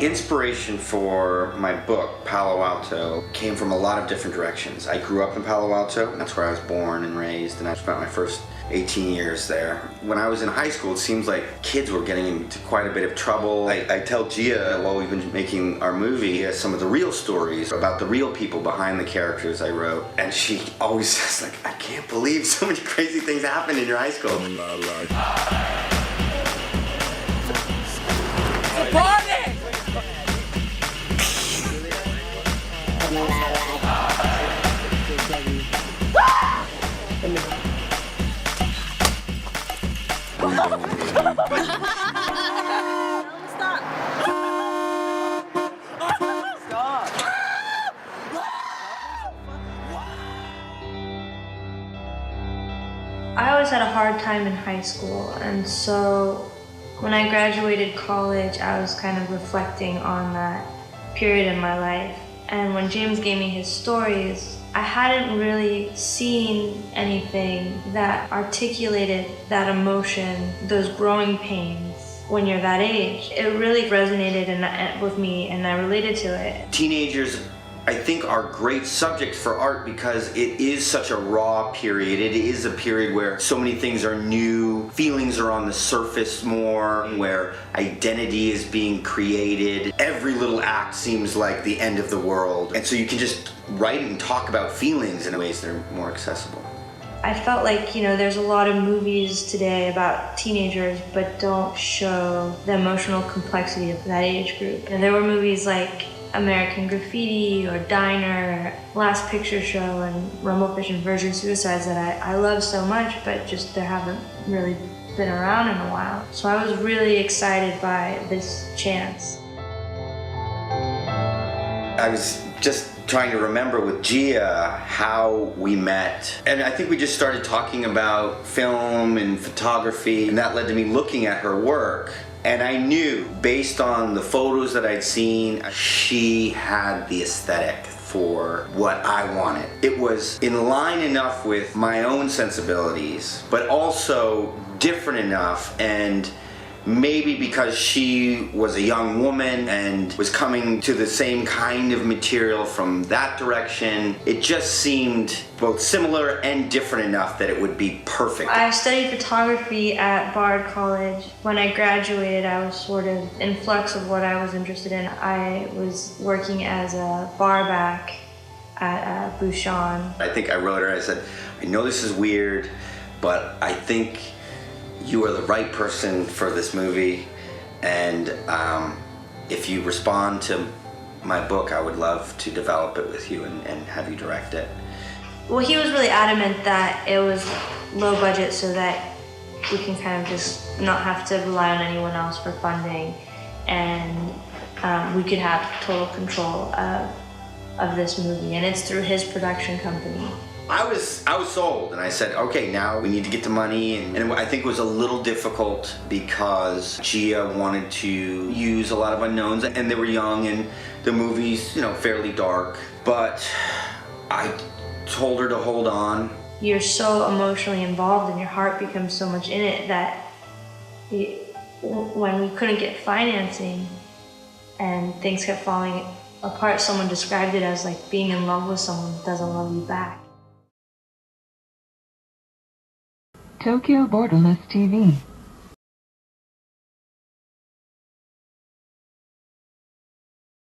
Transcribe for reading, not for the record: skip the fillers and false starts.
Inspiration for my book, Palo Alto, came from a lot of different directions. I grew up in Palo Alto, that's where I was born and raised, and I spent my first 18 years there. When I was in high school, it seems like kids were getting into quite a bit of trouble. I tell Gia, while we've been making our movie, some of the real stories about the real people behind the characters I wrote. And she always says, like, I can't believe so many crazy things happened in your high school. I always had a hard time in high school, and so when I graduated college, I was kind of reflecting on that period in my life. And when James gave me his stories, I hadn't really seen anything that articulated that emotion, those growing pains when you're that age. It really resonated with me, and I related to it. Teenagers, I think, are great subjects for art because it is such a raw period. It is a period where so many things are new, feelings are on the surface more, where identity is being created. Every little act seems like the end of the world. And so you can just write and talk about feelings in ways that are more accessible. I felt like, there's a lot of movies today about teenagers but don't show the emotional complexity of that age group. And there were movies like American Graffiti or Diner, Last Picture Show, and Rumblefish and Virgin Suicides that I love so much, but just they haven't really been around in a while. So I was really excited by this chance. I was just trying to remember with Gia how we met, and I think we just started talking about film and photography, and that led to me looking at her work. And I knew, based on the photos that I'd seen, she had the aesthetic for what I wanted. It was in line enough with my own sensibilities, but also different enough, and maybe because she was a young woman and was coming to the same kind of material from that direction, it just seemed both similar and different enough that it would be perfect. I studied photography at Bard College. When I graduated, I was sort of in flux of what I was interested in. I was working as a barback at Bouchon. I think I wrote her, I said, I know this is weird, but I think you are the right person for this movie, and if you respond to my book, I would love to develop it with you and have you direct it. Well, he was really adamant that it was low budget so that we can kind of just not have to rely on anyone else for funding, and we could have total control of this movie, and it's through his production company. I was sold, and I said, okay, now we need to get the money, and I think it was a little difficult because Gia wanted to use a lot of unknowns, and they were young, and the movie's, fairly dark, but I told her to hold on. You're so emotionally involved, and your heart becomes so much in it that when we couldn't get financing and things kept falling apart, someone described it as like being in love with someone who doesn't love you back. Tokyo Borderless TV.